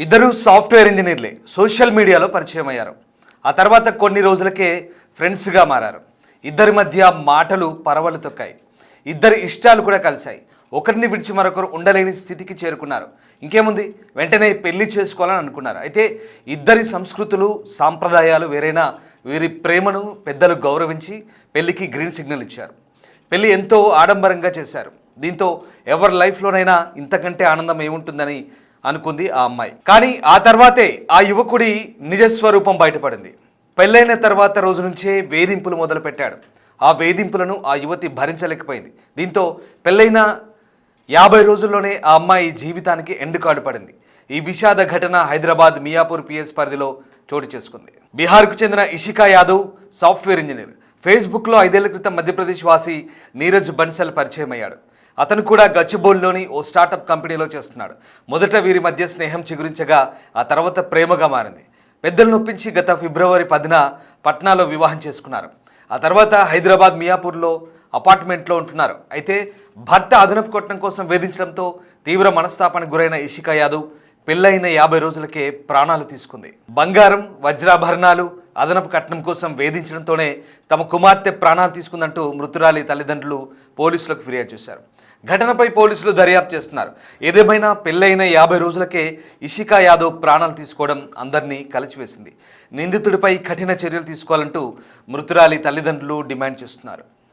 ఇద్దరు software ఇంజనీర్లే social మీడియాలో పరిచయం అయ్యారు. ఆ తర్వాత కొన్ని రోజులకే ఫ్రెండ్స్గా మారారు. ఇద్దరి మధ్య మాటలు పరవలు తొక్కాయి. ఇద్దరి ఇష్టాలు కూడా కలిశాయి. ఒకరిని విడిచి మరొకరు ఉండలేని స్థితికి చేరుకున్నారు. ఇంకేముంది, వెంటనే పెళ్లి చేసుకోవాలని అనుకున్నారు. అయితే ఇద్దరి సంస్కృతులు సాంప్రదాయాలు వేరైనా వీరి ప్రేమను పెద్దలు గౌరవించి పెళ్లికి గ్రీన్ సిగ్నల్ ఇచ్చారు. పెళ్లి ఎంతో ఆడంబరంగా చేశారు. దీంతో ఎవరి లైఫ్లోనైనా ఇంతకంటే ఆనందం ఏముంటుందని అనుకుంది ఆ అమ్మాయి. కానీ ఆ తర్వాతే ఆ యువకుడి నిజస్వరూపం బయటపడింది. పెళ్ళైన తర్వాత రోజు నుంచే వేధింపులు మొదలుపెట్టాడు. ఆ వేధింపులను ఆ యువతి భరించలేకపోయింది. దీంతో పెళ్ళైన 50 రోజుల్లోనే ఆ అమ్మాయి జీవితానికి ఎండ్ కార్డు పడింది. ఈ విషాద ఘటన హైదరాబాద్ మియాపూర్ పిఎస్ పరిధిలో చోటు చేసుకుంది. బీహార్కు చెందిన ఇషికా యాదవ్ సాఫ్ట్వేర్ ఇంజనీర్. ఫేస్బుక్లో 5 ఏళ్ల క్రితం మధ్యప్రదేశ్ వాసి నీరజ్ బన్సల్ పరిచయం అయ్యాడు. అతను కూడా గచ్చిబౌలిలోని ఓ స్టార్టప్ కంపెనీలో చేస్తున్నాడు. మొదట వీరి మధ్య స్నేహం చిగురించగా ఆ తర్వాత ప్రేమగా మారింది. పెద్దలను ఒప్పించి గత ఫిబ్రవరి 10న పట్నాలో వివాహం చేసుకున్నారు. ఆ తర్వాత హైదరాబాద్ మియాపూర్లో అపార్ట్మెంట్లో ఉంటున్నారు. అయితే భర్త అదనపు కొట్టడం కోసం వేధించడంతో తీవ్ర మనస్తాపానికి గురైన ఇషికా యాదవ్ పెళ్ళైన 50 రోజులకే ప్రాణాలు తీసుకుంది. బంగారం, వజ్రాభరణాలు, అదనపు కట్నం కోసం వేధించడంతోనే తమ కుమార్తె ప్రాణాలు తీసుకుందంటూ మృతురాలి తల్లిదండ్రులు పోలీసులకు ఫిర్యాదు చేశారు. ఘటనపై పోలీసులు దర్యాప్తు చేస్తున్నారు. ఏదేమైనా పెళ్ళైన 50 రోజులకే ఇషికా యాదవ్ ప్రాణాలు తీసుకోవడం అందరినీ కలిచివేసింది. నిందితుడిపై కఠిన చర్యలు తీసుకోవాలంటూ మృతురాలి తల్లిదండ్రులు డిమాండ్ చేస్తున్నారు.